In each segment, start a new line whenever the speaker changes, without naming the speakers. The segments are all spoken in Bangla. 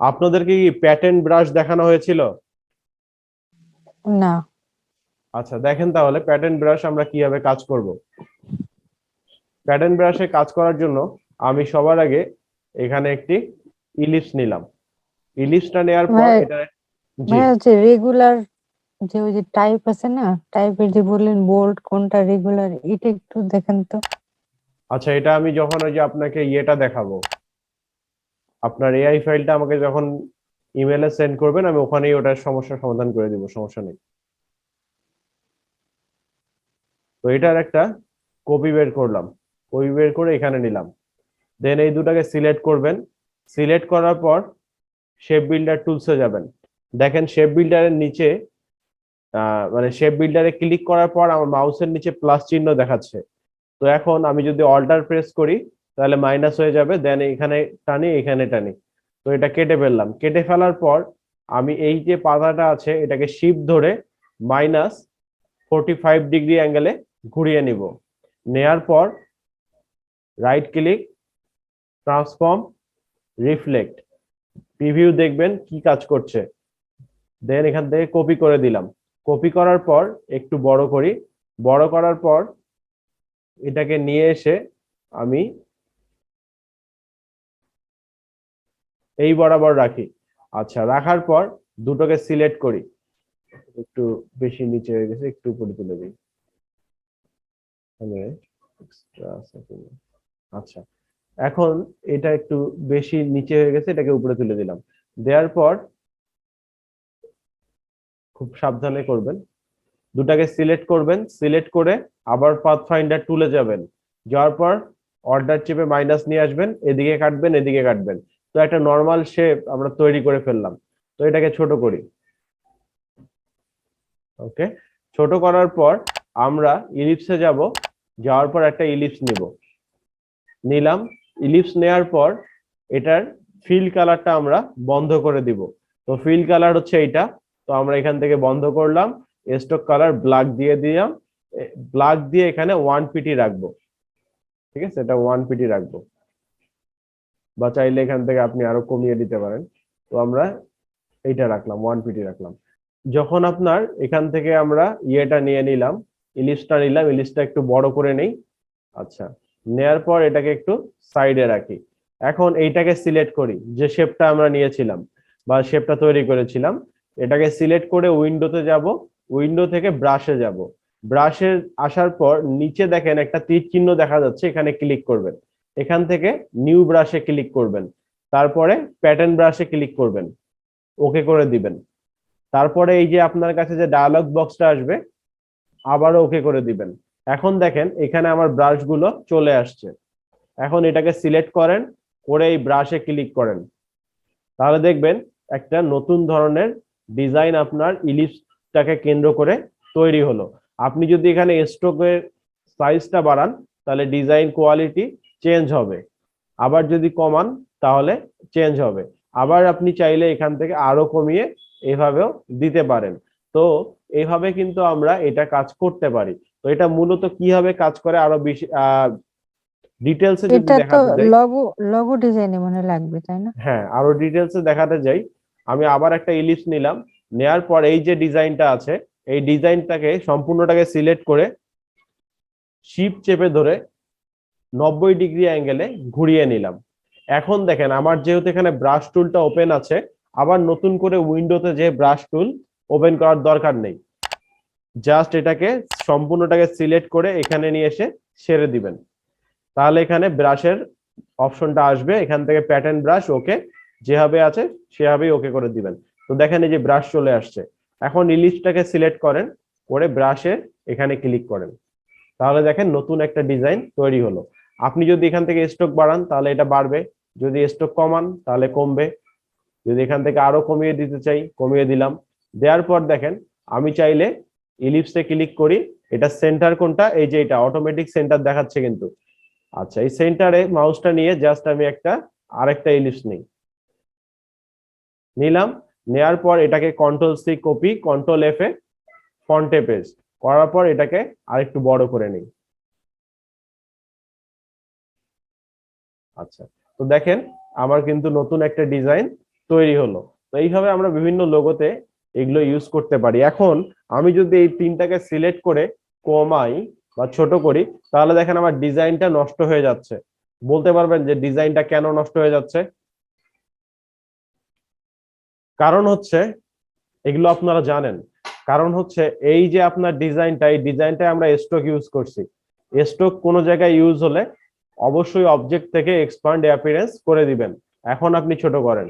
আপনাদেরকে কি প্যাটার্ন ব্রাশ দেখানো হয়েছিল?
না।
আচ্ছা, দেখেন তাহলে প্যাটার্ন ব্রাশ আমরা কিভাবে কাজ করব। প্যাটার্ন ব্রাশে কাজ করার জন্য আমি সবার আগে এখানে একটি ইলিপস নিলাম। ইলিপসটা নেওয়ার পর
ভাই
এটা, জি
ভাই হচ্ছে রেগুলার, যে ওই যে টাইপ আছে না, টাইপের যে বললেন বোল্ড কোনটা রেগুলার, এটা একটু দেখেন তো।
আচ্ছা, এটা আমি যখন ওই যে আপনাকে ইয়েটা দেখাবো, আপনার এআই ফাইলটা আমাকে যখন ইমেলে সেন্ড করবেন, আমি ওখানেই ওটার সমস্যার সমাধান করে দিব, সমস্যা নেই। তো এটার একটা কপি বের করলাম, কপি বের করে এখানে নিলাম। দেন এই দুটাকে সিলেক্ট করবেন। সিলেক্ট করার পর শেপ বিল্ডার টুলসে যাবেন। দেখেন শেপ বিল্ডারের নিচে মানে শেপ বিল্ডারে ক্লিক করার পর আমার মাউসের নিচে প্লাস চিহ্ন দেখাচ্ছে। তো এখন আমি যদি অল্টার প্রেস করি তাহলে মাইনাস হয়ে যাবে, দেন এখানে টানি, এখানে টানি। তো এটা কেটে ফেললাম। কেটে ফেলার পর আমি এই যে পাতাটা আছে এটাকে শিফট ধরে -45 ডিগ্রি অ্যাঙ্গেলে ঘুরিয়ে নিব। নেয়ার পর right click, transform, reflect, preview দেখবেন কি কাজ করছে। দেন এখান থেকে কপি করে দিলাম। কপি করার পর একটু বড় করি। বড় করার পর এটাকে নিয়ে এসে আমি এই বরাবর রাখি। আচ্ছা, রাখার পর দুটোকে সিলেক্ট করি। একটু বেশি নিচে হয়ে গেছে, একটু উপরে তুলে দিই। আচ্ছা, এখন এটা একটু বেশি নিচে হয়ে গেছে, এটাকে উপরে তুলে দিলাম। দেওয়ার পর খুব সাবধানে করবেন, দুটাকে সিলেক্ট করবেন। সিলেক্ট করে আবার পাথ ফাইন্ডার টুলে যাবেন। যাওয়ার পর অর্ডার চেপে মাইনাস নিয়ে আসবেন, এদিকে কাটবেন, এদিকে কাটবেন। তো একটা নর্মাল শেপ আমরা তৈরি করে ফেললাম। তো এটাকে ছোট করি। ওকে, ছোট করার পর আমরা ইলিপসে যাব। যাওয়ার পর একটা ইলিপস নিলাম। ইলিপস নেওয়ার পর এটার ফিল কালারটা আমরা বন্ধ করে দিব। তো ফিল কালার হচ্ছে এইটা। তো আমরা এখান থেকে বন্ধ করলাম। স্টক কালার ব্ল্যাক দিয়ে দিলাম। ব্ল্যাক দিয়ে এখানে 1 পিটি রাখবো। ঠিক আছে, এটা 1 পিটি রাখবো, বা চাইলে এখান থেকে আপনি আরো কমিয়ে দিতে পারেন। তো আমরা এইটা রাখলাম, 1 পিটি রাখলাম। যখন আপনার এখান থেকে আমরা ইয়েটা নিয়ে নিলাম, ইলিশটা নিলাম, ইলিশটা একটু বড় করে নেই। আচ্ছা, নেয়ার পর এটাকে একটু সাইডে রাখি। এখন এইটাকে সিলেক্ট করি, যে শেপটা আমরা নিয়েছিলাম বা শেপটা তৈরি করেছিলাম। এটাকে সিলেক্ট করে উইন্ডোতে যাব। উইন্ডো থেকে ব্রাশে যাব। ব্রাশে আসার পর নিচে দেখেন একটা তীর চিহ্ন দেখা যাচ্ছে, এখানে ক্লিক করবেন। এখান থেকে নিউ ব্রাশে ক্লিক করবেন। তারপরে প্যাটার্ন ব্রাশে ক্লিক করবেন, ওকে করে দিবেন। তারপরে এই যে আপনার কাছে যে ডায়ালগ বক্সটা আসবে, আবারও ওকে করে দিবেন। এখন দেখেন এখানে আমার ব্রাশগুলো চলে আসছে। এখন এটাকে সিলেক্ট করেন, করে এই ব্রাশে ক্লিক করেন। তাহলে দেখবেন একটা নতুন ধরনের ডিজাইন আপনার ইলিপসটাকে কেন্দ্র করে তৈরি হলো। আপনি যদি এখানে স্ট্রোকের সাইজটা বাড়ান তাহলে ডিজাইন কোয়ালিটি চেঞ্জ হবে, আবার যদি কমান তাহলে চেঞ্জ হবে। আবার আপনি চাইলে এখান থেকে আরো কমিয়ে এভাবেও দিতে পারেন। তো এইভাবে কিন্তু আমরা এটা কাজ করতে পারি। তো এটা মূলত কিভাবে কাজ করে আরো বেশি ডিটেলসে যদি
এটা তো
দেখাতে যাই,
লগো লগো ডিজাইনে মনে লাগবে, তাই না?
হ্যাঁ আরো ডিটেলসে দেখাতে যাই, আমি আবার একটা ইলিপস নিলাম। নেয়ার পর এই যে ডিজাইনটা আছে, এই ডিজাইনটাকে সম্পূর্ণটাকে সিলেক্ট করে শিফট চেপে ধরে 90 ডিগ্রি অ্যাঙ্গেলে ঘুরিয়ে নিলাম। এখন দেখেন আমার যেহেতু এখানে ব্রাশ টুলটা ওপেন আছে, আবার নতুন করে উইন্ডোতে যে ব্রাশ টুল ওপেন করার দরকার নেই। জাস্ট এটাকে সম্পূর্ণটাকে সিলেক্ট করে এখানে নিয়ে এসে ছেড়ে দিবেন। তাহলে এখানে ব্রাশের অপশনটা আসবে, এখান থেকে প্যাটার্ন ব্রাশ ওকে, যেভাবে আছে সেভাবেই ওকে করে দিবেন। তো দেখেন এই যে ব্রাশ চলে আসছে। এখন ইলিশটাকে সিলেক্ট করেন, করে ব্রাশের এখানে ক্লিক করেন। তাহলে দেখেন নতুন একটা ডিজাইন তৈরি হলো। আপনি যদি এখান থেকে স্ট্রোক বাড়ান তাহলে এটা বাড়বে, যদি স্ট্রোক কমান তাহলে কমবে। যদি এখান থেকে আরো কমিয়ে দিতে চাই, কমিয়ে দিলাম। দেওয়ার পর দেখেন আমি চাইলে ইলিপসে ক্লিক করি, এটা সেন্টার কোনটা, এই যে এটা অটোমেটিক সেন্টার দেখাচ্ছে কিন্তু। আচ্ছা, এই সেন্টারে মাউসটা নিয়ে জাস্ট আমি আরেকটা ইলিপস নিলাম। নেয়ার পর এটাকে কন্ট্রোল-C কপি, কন্ট্রোল-F এ ফন্টে পেস্ট করার পর এটাকে আরেকটু বড় করে নিই। আচ্ছা, তো দেখেন আমার কিন্তু নতুন একটা ডিজাইন তৈরি হলো। তো এইভাবে আমরা বিভিন্ন লোগোতে এগুলো ইউজ করতে পারি। এখন আমি যদি এই তিনটাকে সিলেক্ট করে কমাই বা ছোট করি, তাহলে দেখেন আমার ডিজাইনটা নষ্ট হয়ে যাচ্ছে। বলতে পারবেন যে ডিজাইনটা কেন নষ্ট হয়ে যাচ্ছে? কারণ হচ্ছে, এগুলো আপনারা জানেন, কারণ হচ্ছে এই যে আপনার ডিজাইনটা, এই ডিজাইনটা আমরা স্ট্রোক ইউজ করছি। স্ট্রোক কোনো জায়গায় ইউজ হলে অবশ্যই অবজেক্ট থেকে এক্সপান্ড অ্যাপিয়ারেন্স করে দিবেন। এখন আপনি ছোট করেন,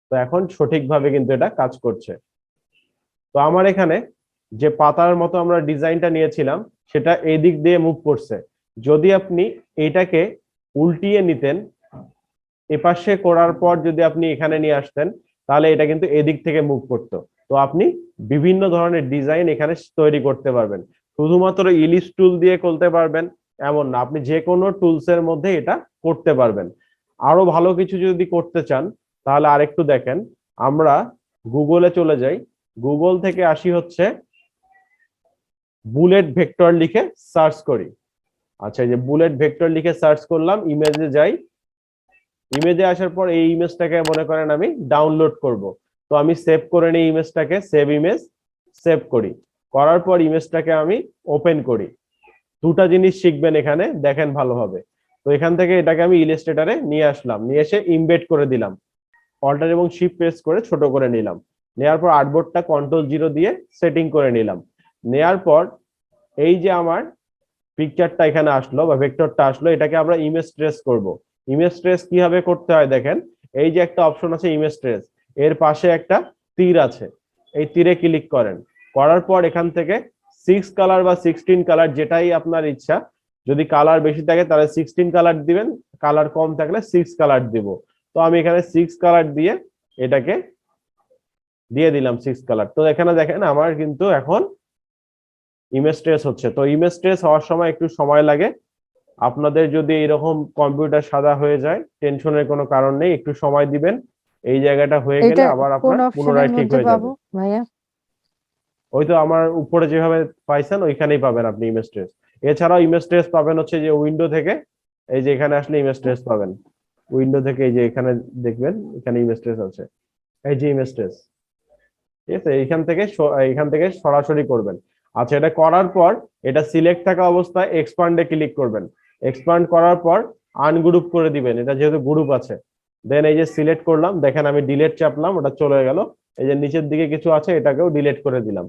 তো এখন সঠিকভাবে কিন্তু এটা কাজ করছে। তো আমার এখানে যে পাতার মতো আমরা ডিজাইনটা নিয়েছিলাম সেটা এই দিক দিয়ে মুভ করছে। যদি আপনি এটাকে উল্টিয়ে নিতেন, এপাশে করার পর যদি আপনি এখানে নিয়ে আসতেন, তাহলে এটা কিন্তু এদিক থেকে মুভ করতো। তো আপনি বিভিন্ন ধরনের ডিজাইন এখানে তৈরি করতে পারবেন। শুধুমাত্র ইলিশ টুল দিয়ে করতে পারবেন এমন না, আপনি যে কোনো টুলস এর মধ্যে এটা করতে পারবেন। আরো ভালো কিছু যদি করতে চান তাহলে আরেকটু দেখেন, আমরা গুগলে চলে যাই, গুগল থেকে আসি হচ্ছে বুলেট ভেক্টর লিখে সার্চ করি। আচ্ছা, এই যে বুলেট ভেক্টর লিখে সার্চ করলাম, ইমেজে যাই, ইমেজে আসার পর এই ইমেজটাকে মনে করেন আমি ডাউনলোড করব। তো আমি সেভ করে নিই ইমেজটাকে, সেভ ইমেজ, সেভ করি। করার পর ইমেজটাকে আমি ওপেন করি। দুটা জিনিস শিখবেন এখানে, দেখেন ভালোভাবে। তো এখান থেকে এটাকে আমি ইলাস্ট্রেটরে নিয়ে আসলাম, নিয়ে এসে ইমবেড করে দিলাম, অল্টার এবং শিফট প্রেস করে ছোট করে নিলাম। নেওয়ার পর আর্টবোর্ডটা কন্ট্রোল 0 দিয়ে সেটিং করে নিলাম। নেওয়ার পর এই যে আমার পিকচারটা এখানে আসলো বা ভেক্টরটা আসলো, এটাকে আমরা ইমেজ ট্রেস করব। ইমেজ ট্রেস কিভাবে করতে হয় দেখেন, এই যে একটা অপশন আছে ইমেজ ট্রেস, এর পাশে একটা তীর আছে, এই তীরে ক্লিক করেন। করার পর এখান থেকে 6 কালার বা 16 কালার, যেটাই আপনার ইচ্ছা, যদি কালার বেশি থাকে তাহলে 16 কালার দিবেন, কালার কম থাকলে 6 কালার দিব। তো আমি এখানে 6 কালার দিয়ে এটাকে দিয়ে দিলাম 6 কালার। তো এখানে দেখেন আমার কিন্তু এখন ইমেজ ট্রেস হচ্ছে। তো ইমেজ ট্রেস হওয়ার সময় একটু সময় লাগে। আপনাদের যদি এরকম কম্পিউটার সাদা হয়ে যায়, টেনশনের কোনো কারণ নেই, একটু সময় দিবেন, এই জায়গাটা হয়ে গেলে
এটা
আবার
কোন
আপনার
অপশনের
পুনরায় ঠিক
মধ্যে
হয়ে যাবে।
পাবো ভাইয়া?
ওই তো আমার উপরে যেভাবে পাইছেন ওইখানেই পাবেন আপনি ইমেজ ট্রেস। এছাড়াও ইমেজ ট্রেস পাবেন হচ্ছে যে উইন্ডো থেকে, এই যে এখানে আসলে ইমেজ ট্রেস পাবেন। উইন্ডো থেকে এই যে এখানে দেখবেন, এখানে ইমেজ ট্রেস আছে, এই যে ইমেজ ট্রেস। ঠিক আছে, এইখান থেকে সরাসরি করবেন। আচ্ছা, এটা করার পর এটা সিলেক্ট থাকা অবস্থায় এক্সপান্ডে ক্লিক করবেন। এক্সপান্ড করার পর আনগ্রুপ করে দিবেন, এটা যেহেতু গ্রুপ আছে। দেন এই যে সিলেক্ট করলাম, দেখেন আমি ডিলেট চাপলাম, ওটা চলে গেল। এই যে নিচের দিকে কিছু আছে এটাকেও ডিলেট করে দিলাম।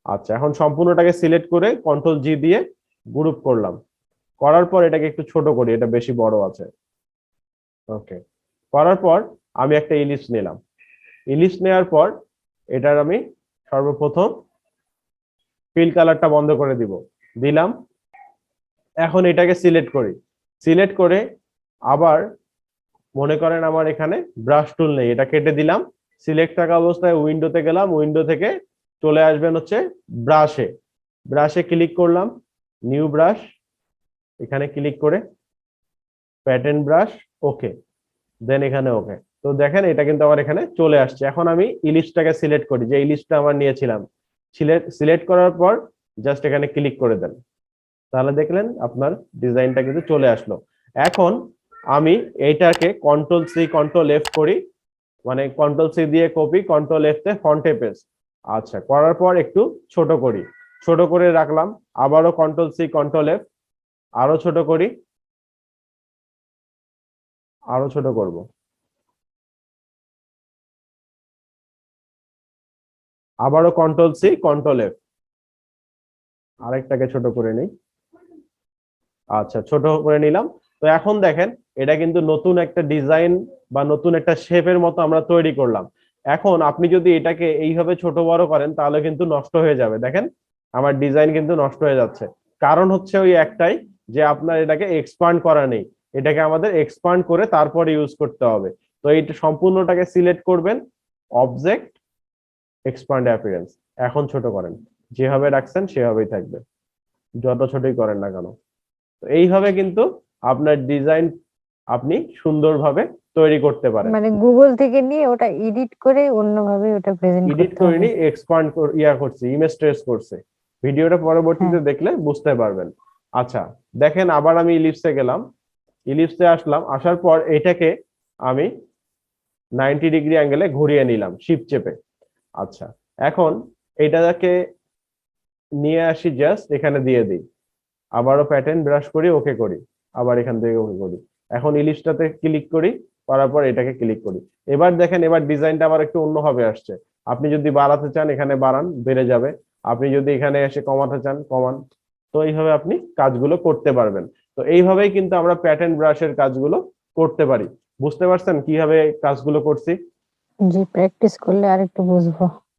আচ্ছা, এখন সম্পূর্ণটাকে সিলেক্ট করে কন্ট্রোল-G দিয়ে গ্রুপ করলাম। করার পর এটাকে একটু ছোট করি, এটা বেশি বড় আছে। ওকে, করার পর আমি একটা ইলিপস নিলাম। ইলিপস নেওয়ার পর এটার আমি সর্বপ্রথম ফিল কালারটা বন্ধ করে দিলাম। এখন এটাকে সিলেক্ট করি, সিলেক্ট করে আবার মনে করেন আমার এখানে ব্রাশ টুল নেই, এটা কেটে দিলাম। সিলেক্ট থাকা অবস্থায় উইন্ডোতে গেলাম, উইন্ডো থেকে চলে আসবেন হচ্ছে ব্রাশে, ব্রাশে ক্লিক করলাম, নিউ ব্রাশ, এখানে ক্লিক করে প্যাটার্ন ব্রাশ, ওকে, দেন এখানে ওকে। তো দেখেন এটা কিন্তু আমার এখানে চলে আসছে। এখন আমি ইলিপসটাকে সিলেক্ট করি, যে ইলিপসটা আমার নিয়েছিলাম, সিলেক্ট করার পর জাস্ট এখানে ক্লিক করে দেন, তাহলে দেখলেন আপনার ডিজাইনটা কিন্তু চলে আসলো। এখন আমি এইটাকে কন্ট্রোল-C, কন্ট্রোল-F করি, মানে কন্ট্রোল-C দিয়ে কপি, কন্ট্রোল-F তে ফন্টে পেস্ট। আচ্ছা, করার পর একটু ছোট করি, ছোট করে রাখলাম, আবারও কন্ট্রোল-C, কন্ট্রোল-F, আরো ছোট করি, আরো ছোট করব, আবারও কন্ট্রোল-C, কন্ট্রোল-F, আরেকটাকে ছোট করে নিই। আচ্ছা, ছোট করে নিলাম। তো এখন দেখেন এটা কিন্তু নতুন একটা ডিজাইন বা নতুন একটা শেপের মতো আমরা তৈরি করলাম। এখন আপনি যদি এটাকে এইভাবে ছোট বড় করেন তাহলে কিন্তু নষ্ট হয়ে যাবে। দেখেন আমার ডিজাইন কিন্তু নষ্ট হয়ে যাচ্ছে, কারণ হচ্ছে ওই একটাই, যে আপনার এটাকে এক্সপান্ড করা নেই। এটাকে আমাদের এক্সপান্ড করে তারপরে ইউজ করতে হবে। তো এইটা সম্পূর্ণটাকে সিলেক্ট করবেন, অবজেক্ট, এক্সপান্ড অ্যাপিয়ারেন্স, এখন ছোট করেন, যেভাবে রাখছেন সেভাবেই থাকবে, যত ছোটই করেন না কেন। তো এইভাবে কিন্তু আপনার ডিজাইন আপনি সুন্দরভাবে তৈরি করতে পারেন।
মানে গুগল থেকে নিয়ে ওটা এডিট করে অন্যভাবে ওটা প্রেজেন্ট
এডিট
করতে হবে।
করিনি, এক্সপান্ড করছি, ইমেজ ট্রেস করছে। ভিডিওটা
হ্যাঁ,
পরবর্তীতে দেখলে বুঝতে পারবেন। আচ্ছা, দেখেন আবার আমি ইলিপসে গেলাম, ইলিপসে আসলাম, আসার পর এটাকে আমি 90 ডিগ্রি অ্যাঙ্গেলে ঘুরিয়ে নিলাম শিফট চেপে। আচ্ছা, এখন এটাকে নিয়ে আসি, জাস্ট এখানে দিয়ে দিই, আবারও প্যাটার্ন ব্রাশ করি, ওকে করি, আবার এখান থেকে ওকে করি। এখন ইলিশটাতে ক্লিক করি, করার পর এটাকে ক্লিক করি। এবার দেখেন, এবার ডিজাইনটা আবার একটু অন্যভাবে আসছে। আপনি যদি বাড়াতে চান এখানে বাড়ান, বেড়ে যাবে। আপনি যদি এখানে এসে কমাতে চান কমান। তো এইভাবে আপনি কাজগুলো করতে পারবেন। তো এইভাবেই কিন্তু আমরা প্যাটার্ন ব্রাশের কাজগুলো করতে পারি। বুঝতে পারছেন কিভাবে কাজগুলো করছি?
জি, প্র্যাকটিস করলে আরেকটু বুঝবো।